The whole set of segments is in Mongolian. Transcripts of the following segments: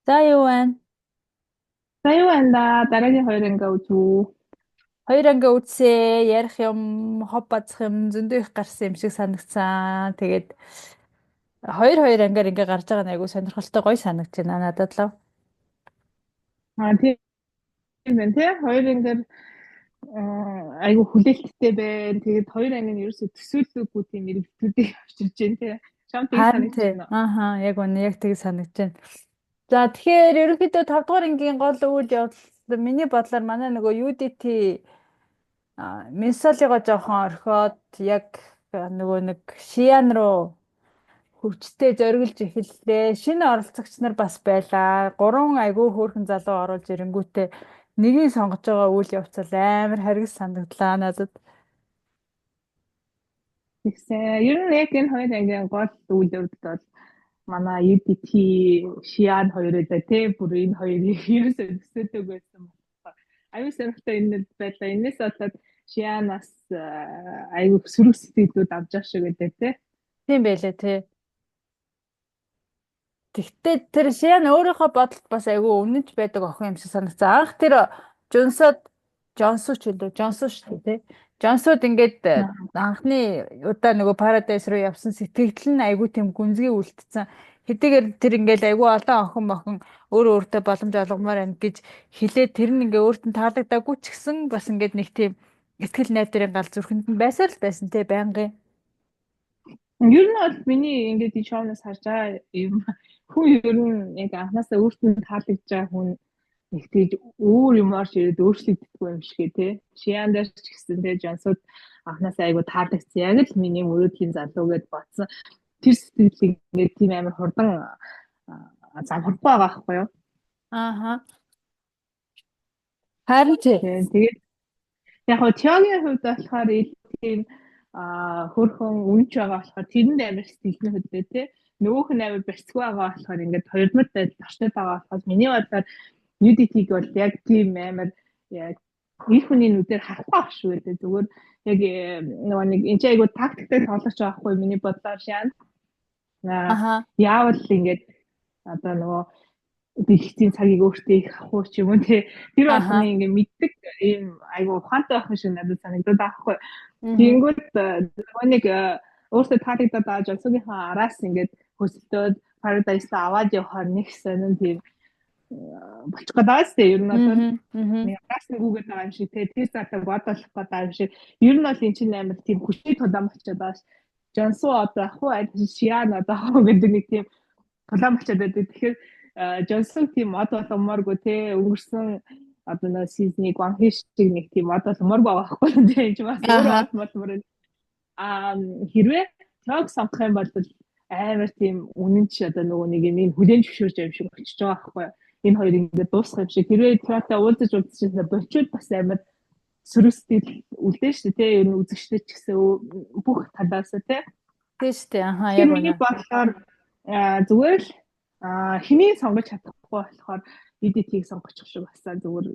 За юу байна? За юу байна да дараагийн хоёр ингээ үзүү. Хоёр анги үтсээ ярих юм, хоб базах юм зөндөө их гарсан юм шиг санагцсан. Тэгээд хоёр хоёр ангиар ингээ гарч байгаа нь айгүй сонирхолтой гоё санагч байна надад л. Тийм байна тий. Хоёр ингээ айгу хүлээлттэй байна. Тэгээд хоёр анги нь ерөөсө төсөөлөөгүй тийм иргэдүүдийг авчирж байна тий. Чам тийг Харин санагч тий. байна уу? Ааха, яг үнэ яг тийг санагч байна. За тэгэхээр ерөнхийдөө 5 дугаар ангийн гол үйл явдал миний бодлоор манай нөгөө UDT Минсолиго жоохон орхиод яг нөгөө нэг Шиан руу хөгжтэй зориглож эхэллээ. Шинэ оролцогч нар бас байлаа. Гурван айгүй хөөрхөн залуу оруулж ирэнгүүтээ нэгийг сонгож байгаа үйл явц бол амар харгас санагдлаа надад. Тэгсэн. Ер нь яг энэ хоёр ангийн гол үйл явдал бол манай UDT Шиан хоёр өдөө тий. Бүр энэ хоёрыг ерөөсө төсөөлөөг байсан байна. Аюу сархтай энэ байлаа. Энэс болоод Шианаас айгу сөрөг сэтгэлүүд авч явах шиг гэдэг тий. Тийм байлээ тий. Тэгтээ тэр Шиан өөрийнхөө бодолд бас айгүй үнэнч байдаг охин юм шиг санагцсан. Анх тэр Жонсод Жонсуу ч үлээ Жонсуу шүү дээ тий. Жонсууд ингээд анхны удаа нөгөө Парадайс руу явсан сэтгэл нь айгүй тийм гүнзгий үлдсэн. Хэдийгээр тэр ингээд айгүй олон охин мохон өөрөө өөртөө боломж олгомоор байна гэж хэлээд тэр нь ингээд өөртөө таалагдаагүй ч гэсэн бас ингээд нэг тийм ихтгэл найдварын гал зүрхэнд нь байсаар л байсан тий байнгын. Ер нь бол миний ингээд ಈ шоунаас харж байгаа юм хүн ер нь яг анхнаасаа өөртөө таалагдж байгаа хүн нэг тийж өөр юмар ширээд өөрчлөгддөг юм шиг тий. Шиан дээр ч гэсэн тий Жансууд анхнаасаа айгу таалагдсан. Яг л миний мөрөөдлийн залуу гэд бодсон. Тэр сэтгэл ингээд тийм амар хурдан замхарахгүй байгаа байхгүй юу? Ааха. Харин тий. Тэгээд яг хоо теорийн хувьд болохоор тийм хөрхөн үнж байгаа болохоор тэрэнд амар сэтгэлний хөдлөө тий. Нөгөөх нь амар барьцгүй байгаа болохоор ингээд хоёрдмод байдал орчнод байгаа болохоор миний бодлоор UDT-г бол яг тийм амар яг их хүний нүдээр харахгүй ах шүү дээ. Зүгээр яг нөгөө нэг энэ чинь айгу тактиктэй тоглож байгаа хгүй миний бодлоор шаан. Аха. Яавал ингээд одоо нөгөө дэлгэцийн цагийг өөртөө их авах ч юм уу тий. Тэр болгоны Аха. ингээд мэддэг ийм айгу ухаантай байх шиг надад санагдаад байхгүй. Тэнгүүд нөгөө нэг өөртөө таалагдаад байгаа Жонсогийнхаа араас ингээд хөсөлтөөд Paradise-а аваад явахаар нэг сонин тийм болчих гадаас тий. Ер нь бол нэг араас нэг үгээд байгаа юм шиг тий. Тэр цаатаа бодолох гэдэг юм шиг. Ер нь бол эн чинь амар тийм хүчтэй тулаан болчиход байгаа ш. Жонсоо одоо ах уу аль Шиан одоо ах уу гэдэг нэг тийм тулаан болчиход байдаг. Тэгэхээр Жонсон тийм мод боломооргүй те өнгөрсөн одоо нэг сизник ван хиш нэг тийм мод боломоор байгаа байхгүй те энэ бас өөрөө Аха. мод боломоор хэрвээ трог сонгох юм бол амар тийм үнэнч одоо нөгөө нэг юм хүлэн зөвшөөрч юм шиг очиж байгаа байхгүй энэ хоёр ингээд дуусах юм шиг хэрвээ трогтой уулзаж уулзчихсан болчууд бас амар сөрөстэй үлдэн шүү те ер нь үзэгчтэй ч гэсэн бүх талаас те Тийм шүү дээ. Аха, тэгэхээр яг миний үнэ. бодлоор зүгээр л хэнийг сонгож чадахгүй болохоор EDT-г сонгочих шиг басаа зүгээр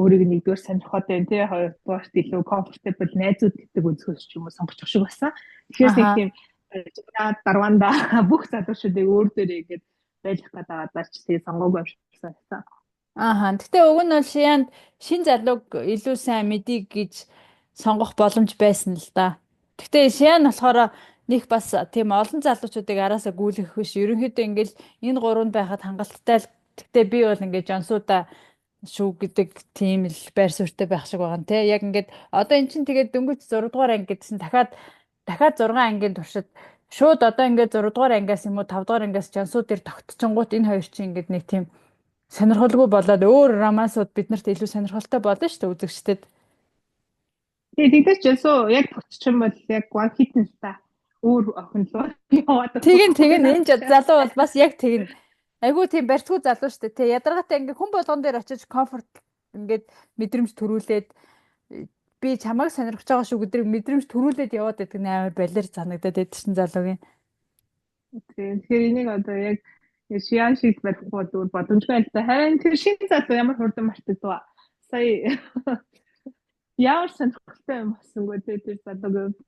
өөрийг нэгдүгээр сонирхоод байна тий хоёрдугаарт илүү comfortable найзууд гэдэг өнцгөөс ч юм уу сонгочих шиг басаа. Тэгэхээр нэг Аха. тийм дарванда бүх залуучуудыг өөр дээрээ ингэж байлгах гэдэг ч тий сонгоогүй юм шиг санагдсан. Ааха. Гэтэ уг нь бол Шианд шин залууг илүү сайн мэдий гэж сонгох боломж байсан л да. Гэтэ Шиан болохоор нэг бас тийм олон залуучуудыг араасаа гүйлгэх биш. Ерөнхийдөө ингээл энэ гурванд байхад хангалттай л. Гэтэ би бол ингээд Жонсуудаа шүү гэдэг тийм л байр суурьтай байх шиг байгаа нь тий. Яг ингээд одоо эн чинь тэгээд дөнгөж 6 дугаар анги гэдсэн дахиад 6 ангийн туршид шууд одоо ингээд 6 дугаар ангиас юм уу 5 дугаар ангиас Жансууд дээр тогтчихонгууд энэ хоёр чинь ингээд нэг тийм сонирхолгүй болоод өөр романсууд биднэрт илүү сонирхолтой болно шүү дээ үзэгчдэд. Тэгээ тэгдэж жинсүү яг тогтчих юм бол яг one hit нь та өөр охин руу яваад Тэгин энэ залуу бол бас яг тэгнэ. Айгуу тийм барьцгүй залуу шүү дээ. Тэ ядаргаатай ингээ хүн болгон дээр очиж комфорт ингээд мэдрэмж төрүүлээд би чамайг сонирхож байгаа шүү гэдэг мэдрэмж төрүүлээд яваад байдаг нь амар балер санагдаад байдаг шин залуугийн. Тэгэхээр энийг одоо яг шиан шиг барихгүй зүгээр боломжгүй л да. Харин тэр шинэ залуу ямар хурдан мартагдав. Сая ямар сонирхолтой юм болсонгүй тэр залууг.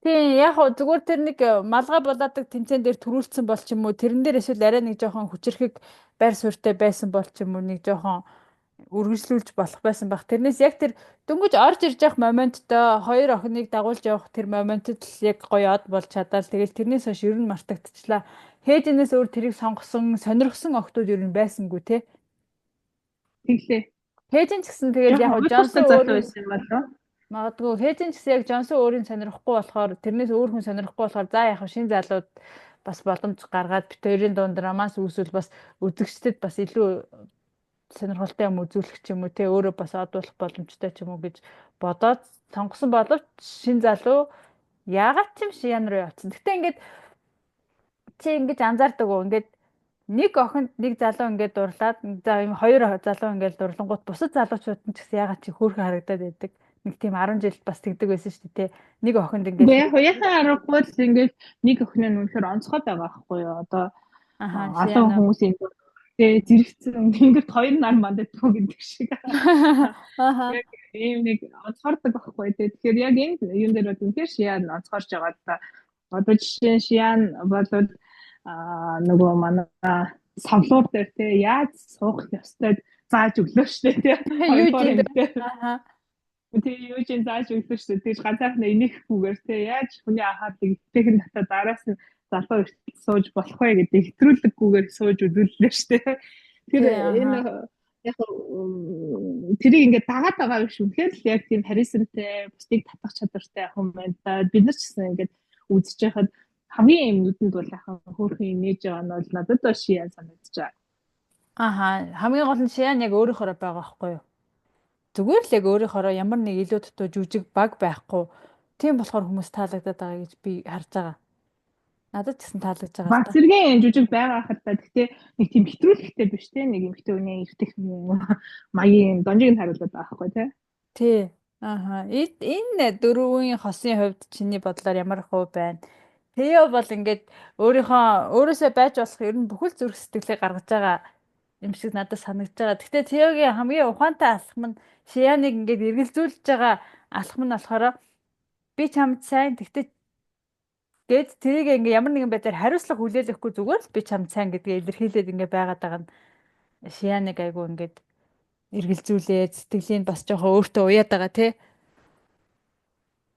Тийм яг хөө зүгээр тэр нэг малгай болоодаг тэмцээн дээр төрүүлсэн бол ч юм уу тэрэн дээр эсвэл арай нэг жоохон хүчрэхэг байр суурьтай байсан бол ч юм уу нэг жоохон үргэлжлүүлж болох байсан баг. Тэрнээс яг тэр дөнгөж орж ирж явах моменттой хоёр охиныг дагуулж явах тэр моментод л яг гоё од болж чадаал. Тэгэл тэрнээс хойш ер нь мартагдчихлаа. Хээжинээс өөр тэрийг сонгосон, сонирхсон охтууд ер нь байсангүй те. Тэглээ. Хээжин ч гэсэн тэгэл яг Жонсон Джонсон залуу өөр байсан юм болов. магадгүй хээжин ч гэсэн яг Джонсон өөрийн сонирхгүй болохоор тэрнээс өөр хүн сонирхгүй болохоор за яг шинэ залууд бас боломж гаргаад бит хоёрын дунд романс үүсвэл бас үзэгчдэд бас илүү сонирхолтой юм үзүүлэх ч юм уу те өөрөө бас одуулах боломжтой ч юм уу гэж бодоод сонгосон боловч шин залуу яагаад ч юм шиян руу явцсан. Гэтэ ингээд чи ингэж анзаардаг уу ингээд нэг охинд нэг залуу ингээд дурлаад за юм хоёр залуу ингээд дурлангууд бусад залуучууд нь ч гэсэн яагаад чи хөөрхөн харагдаад байдаг. Нэг тийм 10 жил бас тэгдэг байсан шүү дээ те. Нэг охинд ингээд Яг хоёрхан аргагүй л ингээд нэг охин нь үнэхээр онцгой байгаа байхгүй юу? Одоо аха олон хүмүүсийн тэгээ зэрэгцэн ингээд хоёр нар мандадгүй гэдэг шиг. аха Яг ийм нэг онцгордог байхгүй. Тэгэхээр яг энэ юм дээр бол үнэхээр шиян онцгорж байгаа л да. Одоо жишээ нь шиян болоод нөгөө манай савлуур дээр те яаж суух ёстой зааж өглөө штэ те. юу тийм аха Тэгээ юу ч зааж өглөө штэ. Тэгж ганцаархнаа инехгүйгээр те яаж хүний анхаарлыг итгэхэн татаа дараас нь залуу эртэл сууж болох вэ гэдэг хэтрүүлэггүйгээр сууж үзүүллээ штэ. Тэр энэ яг тэрийг ингээд дагаад байгаа биш үнэхээр л яг тийм харизмтай, бусдыг татах чадвартай хүн байна да. Бид нар ч гэсэн ингээд үзэж байхад хамгийн юм нүдэнд бол яхан хөөрхөн имиж байгаа нь бол надад бол шиян санагдаж байгаа. аха хамгийн гол нь шиян яг өөрийнхөө байгаа байхгүй юу? Зүгээр л яг өөрийнхөө ямар нэг илүү дутуу жүжиг баг байхгүй. Тийм болохоор хүмүүс таалагдаад байгаа гэж би харж байгаа. Надад ч гэсэн таалагдж байгаа. Баг зэргийн жүжиг байгаа хатаа гэхдээ нэг тийм хэтрүүлэгтэй биш те нэг эмхтэй үний эртэх маягийн донжиг нь харуулдаг байхгүй те. Тий. Аха. Энэ дөрвийн хосын хувьд чиний бодлоор ямар хувь байна? Тэё бол ингээд өөрөөсөө байж болох ер нь бүхэл зүрх сэтгэлээ гаргаж байгаа юм шиг надад санагдаж байгаа. Гэхдээ Тэёгийн хамгийн ухаантай алхам нь Шияныг ингээд эргэлзүүлж байгаа алхам нь болохоор би чамд сайн тэгтээ гээд тэрийг ингээ ямар нэгэн байдлаар хариуцлага хүлээлгэхгүй зүгээр л би чамд сайн гэдгээ илэрхийлээд ингээ байгаад байгаа нь Шияныг айгу ингээд эргэлзүүлээд сэтгэлийн бас жоохон өөртөө уяад байгаа тий.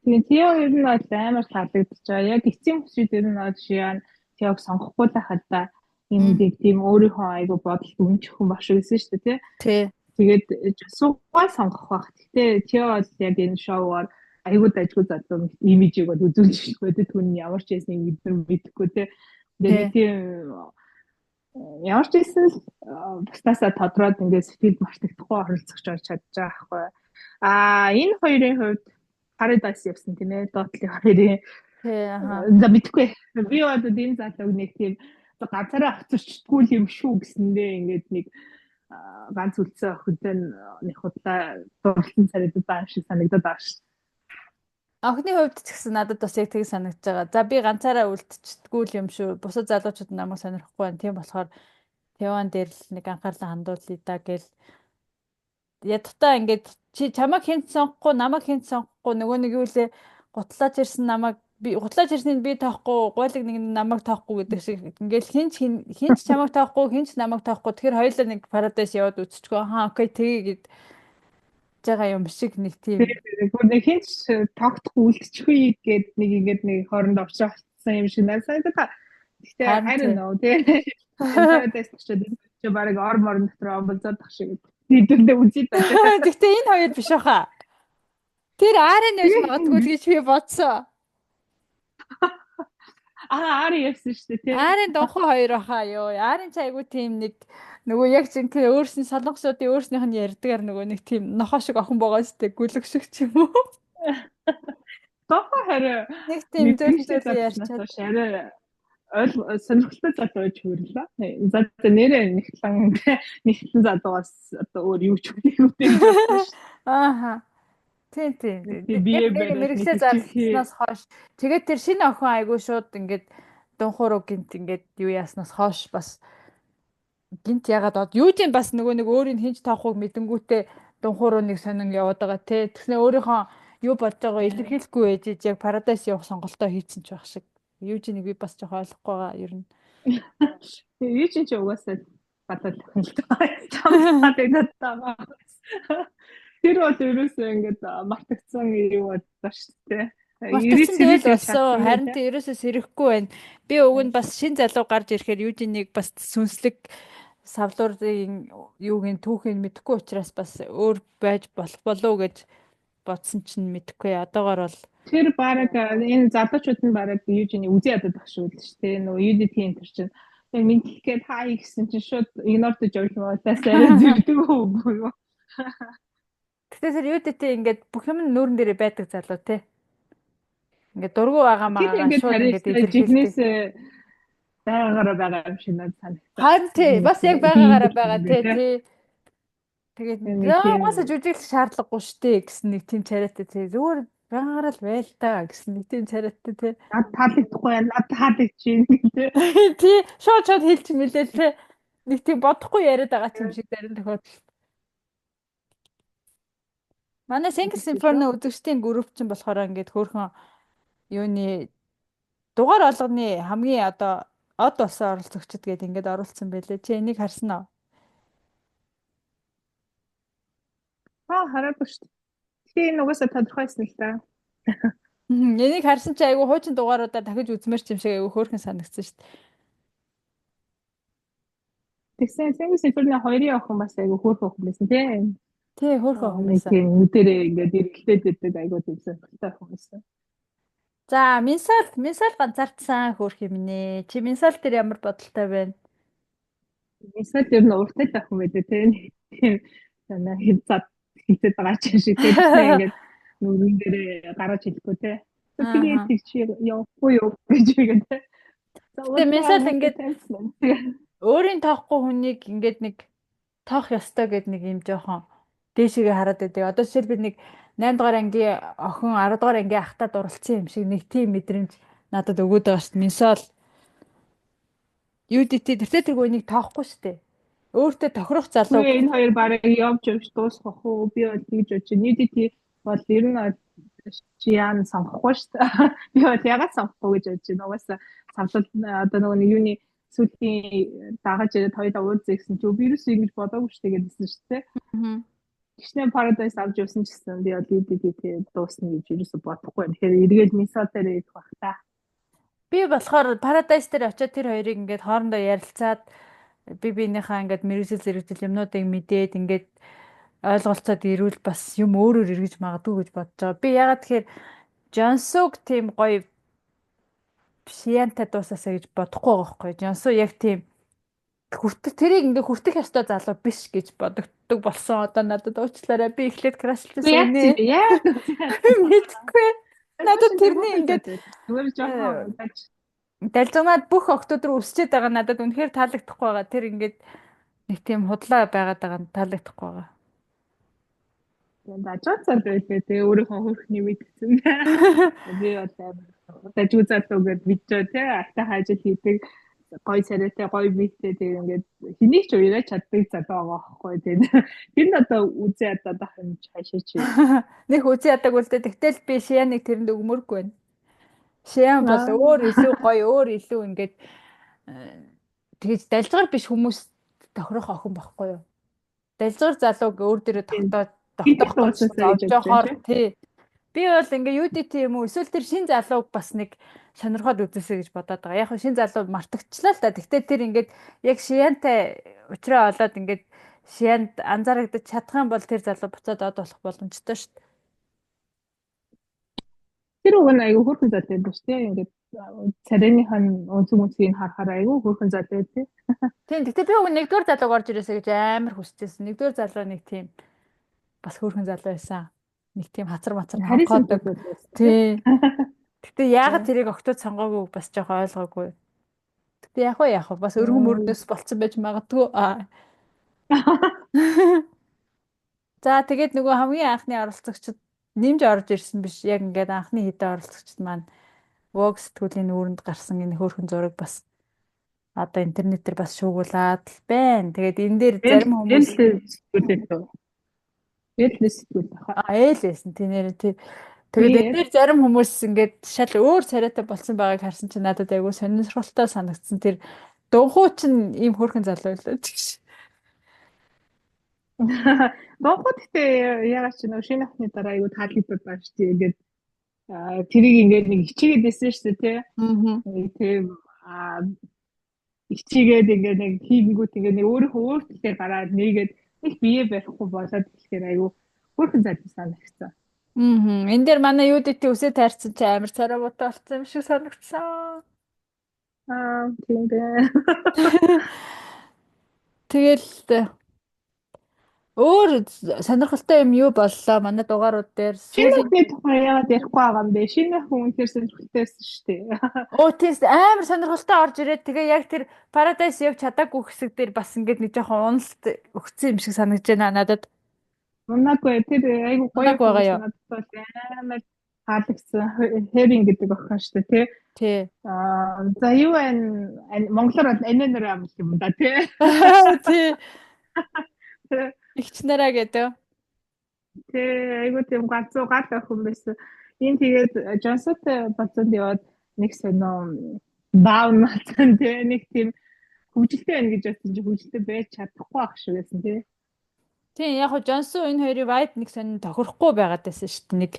Тэгээ Тэо ер нь бол амар таалагдчихж байгаа. Яг эцсийн хүчид ер нь бол Шиян Тэог сонгохгүй байхад та юм нэг тийм өөрийнхөө айгу бодолд үнчих хүн баг шүү гэсэн шүү дээ тий. Тэгээд суугаа сонгох байх. Гэтэ Тэо бол яг энэ шоугаар айгуу дажгүй залуу имижийг бол үзүүлж байдаг. Түүний ямар ч байсан бид нар мэдэхгүй те. Тэгээд тийм ямар ч байсан бусдасаа тодроод ингээд сэтгэлд мартагдахгүй оролцож орж чадж байгаа байхгүй. Энэ хоёрын хувьд Paradise явсан тийм ээ. Dotly хоёрын. Тий аха. За мэдэхгүй. Би одоо энэ залууг нэг тийм ганцаараа хоцорчдгүй юм шүү гэсэндээ ингээд нэг ганц үлдсэн охинтой нэг худлаа дурлан царайд байгаа шиг санагдаад байгаа шүү. Охины хувьд ч гэсэн надад бас яг тэг санагдаж байгаа. За би ганцаараа үлдчихдэггүй юм шүү. Бусад залуучууд намайг сонирхгүй байна. Тийм болохоор Тэван дээр л нэг анхаарлаа хандуулъя да гэл ядтаа ингээд чи чамайг хэн сонгохгүй, намайг хэн сонгохгүй нөгөө нэг юу лээ гутлаач ирсэн намайг би гутлаач ирснийг би тоохгүй, гуйлыг нэг намайг тоохгүй гэдэг шиг ингээд хинч чамайг тоохгүй, хинч намайг тоохгүй. Тэгэхээр хоёулаа нэг Paradise яваад үзчихгүй. Ахаа окей тэгээ гэж байгаа юм шиг нэг тийм. Нэг хинч тогтохгүй үлдчихгүй гэд нэг ингээд нэг хооронд орчихсан юм шиг надад. Гэхдээ харин нөө тий. Paradise ч бараг ормор дотор болцоодох шиг хэдэндээ үзээд байна. Гэхдээ энэ хоёр биш баха. Тэр Арен байж магадгүй гэж би бодсон. Ари явсан шүү дээ тий. Арен донхон хоёр баха ёо. Арен ч айгу тийм нэг нөгөө яг зинхэнэ өөрсний солонгосуудын өөрснийх нь ярьдгаар нөгөө нэг тийм нохоо шиг охин байгаа шүү дээ. Гүлэг шиг ч юм уу. Донхон хараа. Нэг тийм зөв ярьчаад шараа сонирхолтой залуу гэж хөрлөө. За нэрээ нэгтлэн залуугаас одоо өөр юу ч үгүй дээ. Ааха. Тийм. Мэргэсээ зарлснаас хойш тэгээд тэр шинэ охин айгуу шууд ингээд дунхууруу гинт ингээд юу яаснаас хойш бас гинт ягаад бод юу тийм бас нөгөө нэг өөрийн хинж таахыг мэдэнгүүтээ дунхууруу нэг сонин яваад байгаа те. Тэгснэ өөрийнхөө юу болж байгаа илэрхийлэхгүй ээж яг Paradise явах сонголтоо хийцэн ч байх шиг. Юу ч нэг би бас жоох ойлгохгүй байгаа ер нь. Юу ч угаасаа гадаад тохиолдол чамлаад байдаг даа. Тэр бол ерөөсөө ингээд мартагдсан юу боллоо шүү дээ. Мартагсан Ирээд тэгэл явж болсон. чадсан Харин гэдэг. тэ ерөөсөө сэрэхгүй байна. Би уг нь бас шин залуу гарч ирэхээр юудинийг бас сүнслэг савлуурын юуг нь түүхийг мэдэхгүй учраас бас өөр байж болох болов уу гэж бодсон чинь мэдэхгүй. Одоогор бол Тэр баг энэ залуучууд нь баг юу ч үзий ядаад багш шүү дээ. Нөгөө UDT энэ төр чинь. Тэгээ мэдхгээд хаа гэсэн чинь шууд игнордож явж байгаа. Арай зэрдэг үү юу? гэтээ тэр UDT ингээд бүх юм нь нүүрэн дээрээ байдаг залуу те. Ингээд дургу байгаа Тэр магагаа ингээд шууд ингээд харин илэрхийлдэг. жигнэс байгаагаараа байгаа юм шиг надад санагдав. Харин тий бас яг байгаагаараа байгаа тий. Тэгээд Нэг угаасаа тийм жүжиглэх шаардлагагүй штэ гэсэн нэг тийм царайтай тий. Зүгээр байгаагаар л байл та гэсэн нэг тийм царайтай тий. над таалагдахгүй над таалагдчихээн гэдэг. Тий шууд хэлж мэлээ тий. Нэг тийм бодохгүй яриад байгаа юм шиг зарим тохиолдолд. Манай Сингл симфони үзэгчдийн групп ч болохоор ингээд хөөрхөн юуны дугаар олгоны хамгийн одоо од болсон оролцогчд гээд ингээд оруулсан байлээ. Чи энийг харсан уу? Хараагүй шүү дээ. Тэгээ энэ угаасаа тодорхойсон л та. Энийг харсан чи айгүй хуучин дугааруудаа дахиж үзмэр ч юм шиг айгүй хөөрхөн санагдсан шүү дээ. Тэгсэн Сингл симфони 2-ын охин бас айгу хөөрхөн охин байсан тийм. Тий хөөрхөн охин Нэг байсан. тийм үдэрээ ингээд эргэлдээд байдаг айгу тийм сонирхолтой охин байсан. За Минсал ганцаардсан хөөрх юм нэ. Чи Минсал дээр ямар бодолтой байна? Эсвэл ер нь уртай л охин байдаг тийм. Тийм санаа хязаад хилээд байгаа ч шиг тийм ингээд нүрэн дээрээ гараж хэлэхгүй тийм. Тэгээд тийч явахгүй юу гэж игээд тийм. Тэгээ Минсал ингээд өөрийн тоохгүй хүнийг ингээд нэг тоох ёстой гэд нэг юм жоохон дээшээгээ хараад байдаг. Одоо жишээлбэл нэг 8 дугаар ангийн охин 10 дугаар ангийн ахтаа дурлцсан юм шиг нэг тийм мэдрэмж надад өгөөд байгаа шүү дээ. Минсол UDT тэртээ үнийг тоохгүй шүү дээ. Өөртөө тохирох залуу. Энэ хоёр барыг явж дуусгах уу? Би бол тэгж бодож байна. UDT бол ер нь яан сонгохгүй шүү дээ. Би бол ягаад сонгохгүй гэж бодож байна. Угаасаа самлал одоо нөгөө юуны сүүлийн дагаж ирээд хоёулаа уулзъя гэсэн чи вирус ингэж бодоогүй шүү дээ гэдсэн шүү дээ. Гişнээ Paradise авч явсан ч гэсэн би бол UDT дуусна гэж ерөөсө бодохгүй байна. Тэгэхээр эргээд Minnesota дээр идэх бах та. Би болохоор Paradise дээр очиод тэр хоёрыг ингээд хоорондоо ярилцаад биенийхээ ингээд мэрэгжил зэрэгжил юмнуудыг мэдээд ингээд ойлголцоод ирүүл бас юм өөрөөр эргэж магадгүй гэж бодож байгаа. Би ягаад тэгэхээр Жонсуг тийм гоё шиянтай дуусаасаа гэж бодохгүй байгаа байхгүй. Жонсу яг тийм тэрийг ингээ хүртэх ёстой залуу биш гэж бодогддог болсон. Одоо надад уучлаарай. Би эхлээд крашлжсэн үнэ. Яа. Мэдгүй. Надад тэрний ингээд зүгээр жоохон далзганаад бүх октод руу өсчээд байгаа надад үнэхээр таалагдахгүй байгаа. Тэр ингээд нэг тийм худлаа байгаад байгаа нь таалагдахгүй байгаа. Дажууцаад байлээ те өөрийнхөө хөрхний мэдсэн. Би одоо дажууцаатгээд видео те ата хажил хийдэг гой царайтай гой биттэй тэг ингээд хэнийг ч уяраа чаддаг залуу байгаа байхгүй тийм. Тэр нь одоо үзээ одоо дахин хашаач. Нэг үзээ ядаг үлдээ. Тэгтэл би Шианыг тэрэнд өгмөргүй байна. Шиан бол өөр илүү гоё өөр илүү ингээд тэгэж далжгаар биш хүмүүс тохирох охин байхгүй юу? Далжгаар залууг өөр дээрээ тогтоох жоохоор тий. Би бол ингээ UDT юм уу эсвэл тэр шин залууг бас нэг сонирхоод үзээсэй гэж бодоод байгаа. Яг нь шин залуу мартагчлаа л та. Гэхдээ тэр ингээд яг шиантай уучраа олоод ингээд шианд анзаарагдаж чадах юм бол тэр залуу буцаад од болох боломжтой шүү дээ. Тэр уг нь айгүй хөрхөн залуу байдаг шүү дээ. Ингээд царайныхаа өнцөг мөцгийг харахаар айгүй хөрхөн залуу байдаг. Тийм. Гэхдээ би уг нэгдүгээр залууг орж ирээсэй гэж амар хүсчихсэн. Нэгдүгээр залуу нэг тийм бас хөрхөн залуу байсан. Нэг тийм хацар хонхоодог. Тий. Гэтэ яагаад тэрийг октод сонгоогүй бас жоохон ойлгоогүй. Гэтэ яг уу бас өргөн мөрнөөс болцсон байж магадгүй. За тэгээд нөгөө хамгийн анхны оролцогчд нэмж орж ирсэн биш. Яг ингээд анхны хэдэн оролцогчд маань Vogue сэтгүүлийн үүрэнд гарсан энэ хөөрхөн зураг бас одоо интернетээр бас шуугуулад л байна. Тэгээд энэ дээр зарим хүмүүс ээлсэн тийм нэр тий. Тэгээд энэ дээр зарим хүмүүс ингээд шал өөр царайтай болсон байгааг харсан чинь надад айгүй сонирхолтой санагдсан. Тэр дунхуу чинь ийм хөөрхөн залуу байлаа гэж. Донхот гэхдээ ягаад ч нэг шинэ ахны дараа айгу таалагдаад байна шүү дээ. Ингээд тэрийг ингээд нэг хичээгээд байсан шүү дээ тий. Аа. Нэг тийм хичээгээд ингээд нэг хийгүүт ингээд нэг өөрийнхөө өөртөө гараад нэгээд их бие барихгүй болоод тэгэхээр айгу хөөрхөн зайсан санагдсан. Энэ дээр манай UDT үсээ тайрсан чи амар царай буутай болсон юм шиг санагдсан. Тийм дээ. Тэгэл өөр сонирхолтой юм юу боллоо манай дугаарууд дээр Шинэ сүүлийн. ахны тухай яагаад ярихгүй байгаа юм бэ? Шинэ хүн үнэхээр сонирхолтойсэн шүү дээ. Оо тийс амар сонирхолтой орж ирээд тэгээ яг тэр Paradise явж чадаагүй хэсэг дээр бас ингээд нэг жоохон уналт өгсөн юм шиг санагдаж байна надад. Унаагүй тэр айгу гоё Унаагүй хүн байгаа байсан юу? надад бол амар таалагдсан. Хэринг гэдэг охин шүү дээ тий. Тий. За юу вэ? Монголоор энэнэр юм юм да тий. Тий. Игч нараа гэдэг. Тий айгу тийм ганцуу гал охин байсан. Энэ тэгээд Жонсотой бацанд яваад нэг сонио даун мацсан тий нэг тийм хөвжөлтэй байна гэж бодсон чи хөвжөлтэй байж чадахгүй ах шиг байсан тий. Тийм яг хоо Жонсон энэ хоёрын вайд нэг сонин тохирохгүй байгаад байсан шүү дээ. Нэг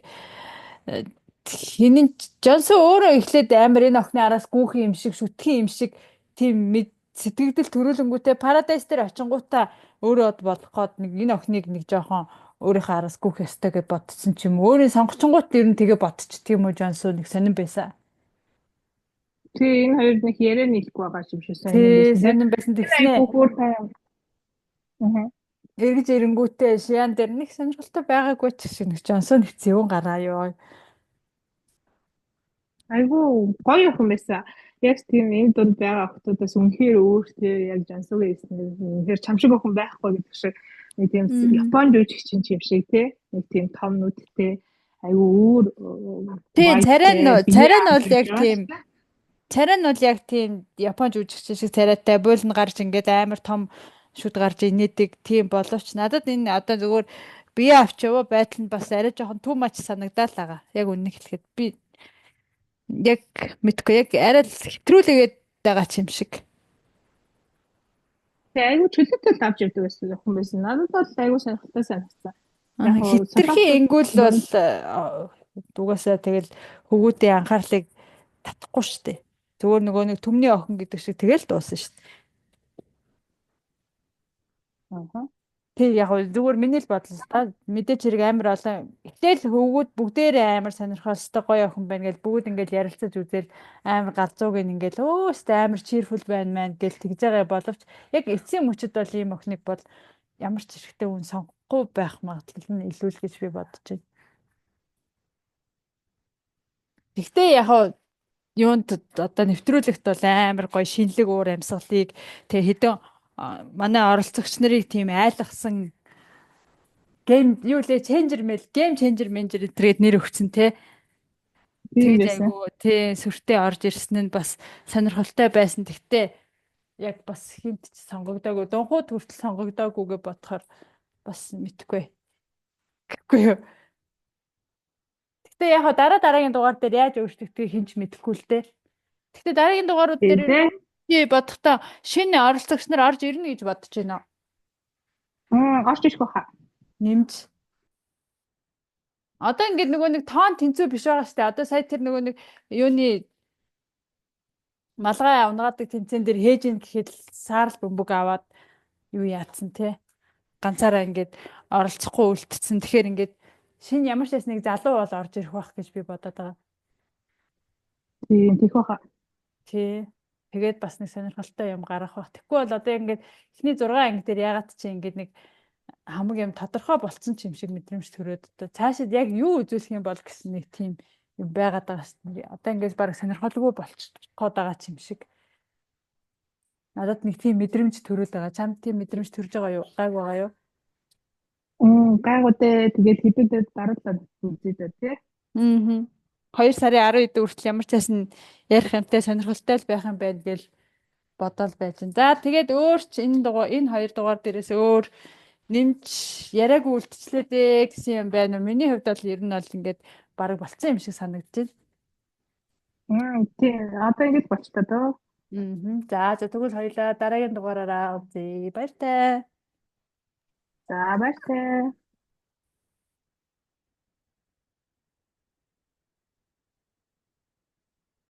э, хинэн Жонсон өөрөө эхлээд амар энэ охины араас гүүхэн юм шиг шүтгэн юм шиг тийм сэтгэгдэл төрүүлэнгүүтээ Paradise дээр очингуудаа өөрөө болох гээд нэг энэ охиныг нэг жоохон өөрийнхөө араас гүүх ёстой гэж бодсон ч юм уу. Өөрийн сонгочингууд ер нь тэгээ бодчих тийм үү Жонсон нэг сонин байсан. Тий энэ хоёр нэг яриа нийлэхгүй байгаа юм шиг сонирн Тий байсан тий. сонин байсан Тэр тэгснээ. айгу хөөр таа. Аа. Эргэж ирэнгүүтээ Шиан дээр нэг сонирхолтой байгаагүй ч шиг нэг Жонсон нэг зэвүүн гараа ёо. Айгу гоё охин байсан. Яг тийм энэ дунд байгаа охтуудаас үнэхээр өөртөө яг Жансуугийн хэлснээр үнэхээр чамшиг охин байхгүй гэдэг шиг нэг тийм Японд үжигч юм шиг тий. Нэг тийм том нүдтэй айгу өөр Тийм царай нь бол яг тийм тийм царай нь бол яг тийм Японч үжигч шиг царайтай буйлн гарч ингээд амар том шүд гарч инээдэг тийм боловч надад энэ одоо зүгээр бие авчгаа байдал нь бас арай жоохон too much санагдаад байгаа. Яг үнэн хэлэхэд би яг мэдгүй яг арай л хэтрүүлээгээд байгаа ч юм шиг. айгу чөлөөтэй авч явдаг байсан охин байсан. Надад бол айгу сонирхолтой санагдсан. Яг нь Хитрхи ингүүл бол Сулаан угаасаа тэгэл хөвгүүдийн анхаарлыг татахгүй шүү дээ. Зүгээр нөгөө нэг түмний охин гэдэг шиг тэгэл дуусна шүү дээ. аа. Тэг яг нь зүгээр миний л бодол л та мэдээч хэрэг амар олон ихтэл хөвгүүд бүгдээрээ амар сонирхолтой гоё охин байна гэж бүгд ингээд ярилцаж үзэл амар галзууг ингээд өөстэй амар чирфул байна мэн гэж тэгж байгаа боловч яг эцсийн мөчөд бол ийм охиныг бол ямар ч хэрэгтэй хүн сонгохгүй байх магадлал нь илүү л гэж би бодож байна. Гэхдээ яг юунд одоо нэвтрүүлэгт бол амар гоё шинэлэг уур амьсгалыг тэгээ хэдэн манай оролцогч нарыг тийм айлгсан гейм юу лээ гейм ченжер менежер гэдэг нэр өгсөн те. Тийм Тэгж байсан. айгу тий сүртэй орж ирсэн нь бас сонирхолтой байсан. Гэхдээ яг бас хинт ч сонгогдоогүй. Дунхууд хүртэл сонгогдоогүйгээ бодохоор бас мэдхгүй. Гэхгүй юу. Гэхдээ яг дараагийн дугаар дээр яаж өөрчлөгдөхийг хинч мэдэхгүй л дээ. Гэхдээ дараагийн дугаарууд Тийм дээр дээ. би бодохдоо шинэ оролцогч нар орж ирнэ гэж бодож байна. Орч ирэх баха. Нэмж. Одоо ингээд нөгөө нэг тоон тэнцүү биш байгаа штэ. Одоо сая тэр нөгөө нэг юуны малгай унгаадаг тэмцээн дээр хээж ин гэхэд саарл бөмбөг аваад юу яатсан те. Ганцаараа ингээд оролцохгүй үлдсэн. Тэгэхээр ингээд шинэ ямар ч нэг залуу бол орж ирэх байх гэж би бодоод байгаа. Тийм тийх баха. Тий. Тэгээд бас нэг сонирхолтой юм гарах бах. Тэгэхгүй бол одоо ингээд эхний 6 анги дээр ягаад чи ингээд нэг хамаг юм тодорхой болцсон ч юм шиг мэдрэмж төрөөд одоо цаашид яг юу үзүүлэх юм бол гэсэн нэг тийм юм байгаад байгаа шүү дээ. Одоо ингээд баг сонирхолгүй болчих гээд байгаа ч юм шиг. Надад нэг тийм мэдрэмж төрөөл байгаа. Чамд тийм мэдрэмж төрж байгаа юу? Гайг байгаа юу? Гайгуудээ тэгээд хэдүүдэд дараалал үзээд тий. 2 сарын 10 эд хүртэл ямар ч байсан ярих юмтай сонирхолтой л байх юм байна гэж бодоод байж байна. За тэгээд өөр ч энэ хоёр дугаар дээрээс өөр нэмж яриаг үлдчлээ дээ гэсэн юм байна уу? Миний хувьд бол ер нь бол ингээд бараг болцсон юм шиг санагдаж байна. Тийм одоо ингэж болчихлоо дөө. За тэгвэл хоёлаа дараагийн дугаараараа үзье. Баяр таа. За баяртай.